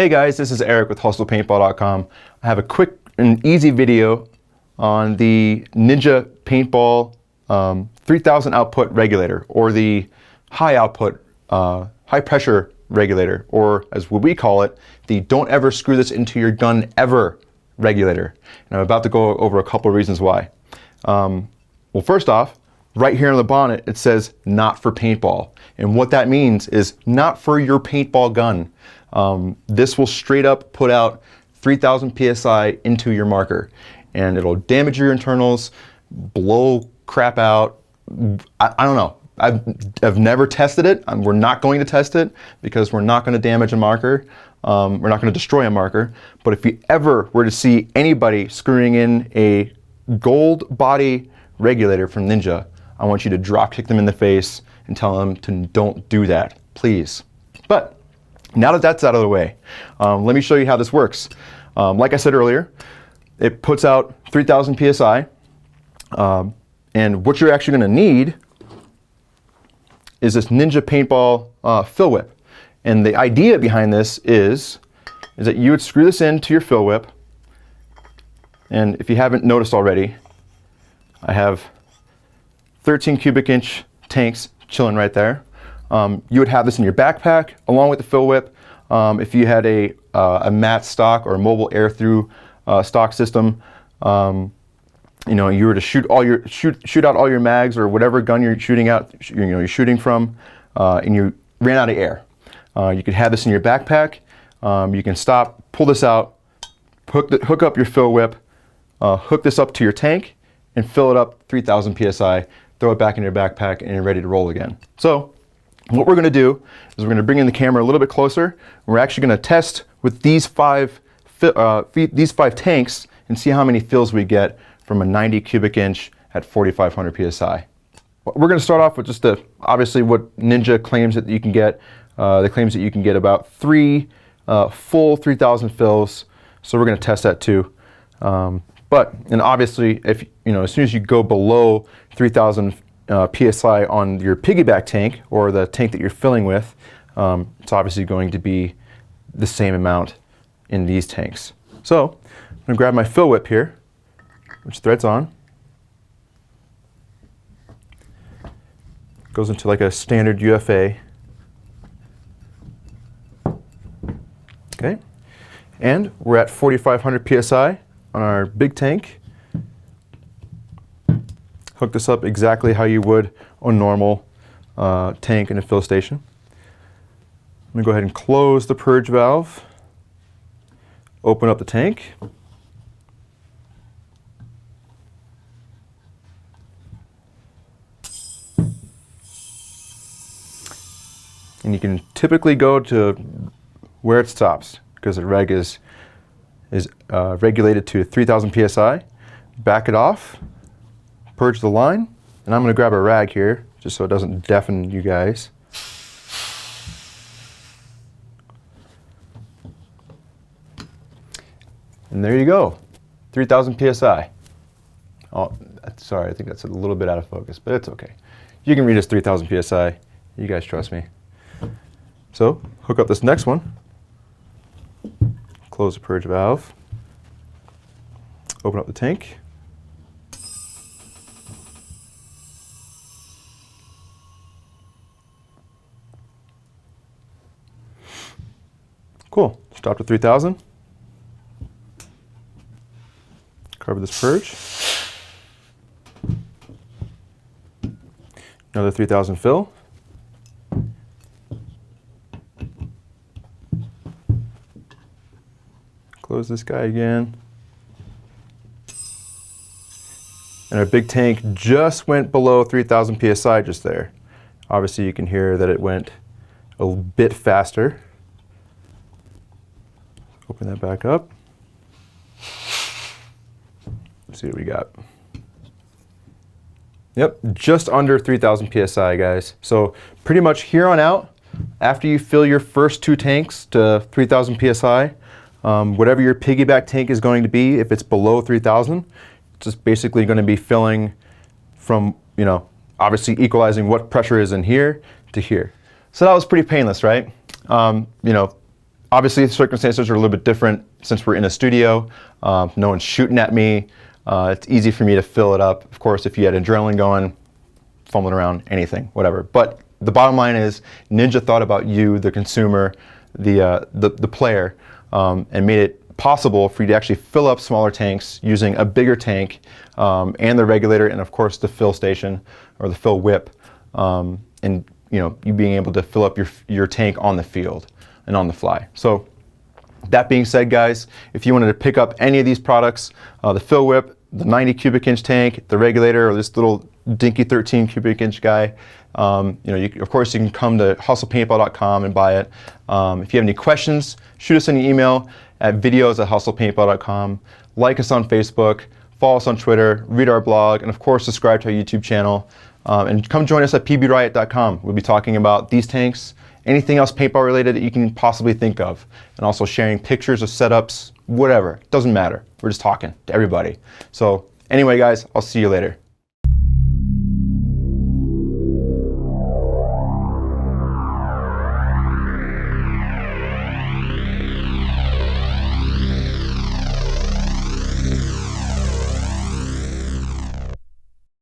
Hey guys, this is Eric with HustlePaintball.com. I have a quick and easy video on the Ninja Paintball 3000 output regulator, or the high output, high pressure regulator, or as what we call it, the don't ever screw this into your gun ever regulator. And I'm about to go over a couple of reasons why. Well, first off, right here on the bonnet, it says not for paintball. And what that means is not for your paintball gun. This will straight up put out 3000 PSI into your marker, and it'll damage your internals, blow crap out. I don't know. I've never tested it. We're not going to test it because we're not going to damage a marker. We're not going to destroy a marker. But if you ever were to see anybody screwing in a gold body regulator from Ninja, I want you to drop kick them in the face and tell them to don't do that, please. But now that that's out of the way, let me show you how this works. Like I said earlier, it puts out 3000 PSI, and what you're actually going to need is this Ninja Paintball fill whip. And the idea behind this is that you would screw this into your fill whip, and if you haven't noticed already, I have 13 cubic inch tanks chilling right there. You would have this in your backpack along with the fill whip. If you had a matte stock or a mobile air through stock system, you know, you were to shoot out all your mags or whatever gun you're shooting out, you're shooting from, and you ran out of air. You could have this in your backpack. You can stop, pull this out, hook up your fill whip, hook this up to your tank, and fill it up 3000 PSI. Throw it back in your backpack, and you're ready to roll again. So what we're going to do is we're going to bring in the camera a little bit closer. We're actually going to test with these five tanks and see how many fills we get from a 90 cubic inch at 4500 PSI. We're going to start off with just obviously what Ninja claims that you can get. They claims that you can get about 3 full 3000 fills. So we're going to test that too. And obviously, if as soon as you go below 3000 PSI on your piggyback tank or the tank that you're filling with, it's obviously going to be the same amount in these tanks. So I'm going to grab my fill whip here, which threads on. Goes into like a standard UFA. Okay, and we're at 4500 PSI on our big tank. Hook this up exactly how you would a normal tank in a fill station. I'm going to go ahead and close the purge valve, open up the tank. And you can typically go to where it stops because the reg is regulated to 3000 PSI. Back it off, purge the line, and I'm going to grab a rag here just so it doesn't deafen you guys. And there you go, 3000 PSI. Oh, sorry, I think that's a little bit out of focus, but it's okay. You can read as 3000 PSI. You guys trust me. So hook up this next one, close the purge valve, open up the tank. Cool, stop to 3000. Cover this purge. Another 3000 fill. Close this guy again. And our big tank just went below 3000 PSI just there. Obviously you can hear that it went a bit faster. Open that back up. Let's see what we got. Yep, just under 3000 PSI, guys. So pretty much here on out, after you fill your first 2 tanks to 3000 PSI, whatever your piggyback tank is going to be, if it's below 3000, it's just basically going to be filling from, obviously equalizing what pressure is in here to here. So that was pretty painless, right? Obviously, the circumstances are a little bit different since we're in a studio. No one's shooting at me. It's easy for me to fill it up. Of course, if you had adrenaline going, fumbling around, anything, whatever. But the bottom line is, Ninja thought about you, the consumer, the player, and made it possible for you to actually fill up smaller tanks using a bigger tank and the regulator, and of course the fill station or the fill whip, and you being able to fill up your tank on the field and on the fly. So that being said, guys, if you wanted to pick up any of these products, the fill whip, the 90 cubic inch tank, the regulator, or this little dinky 13 cubic inch guy, of course you can come to hustlepaintball.com and buy it. If you have any questions, shoot us an email at videos@hustlepaintball.com. Like us on Facebook, follow us on Twitter, read our blog, and of course subscribe to our YouTube channel. And come join us at pbriot.com. We'll be talking about these tanks, anything else paintball related that you can possibly think of, and also sharing pictures of setups, whatever. Doesn't matter. We're just talking to everybody. So anyway, guys, I'll see you later.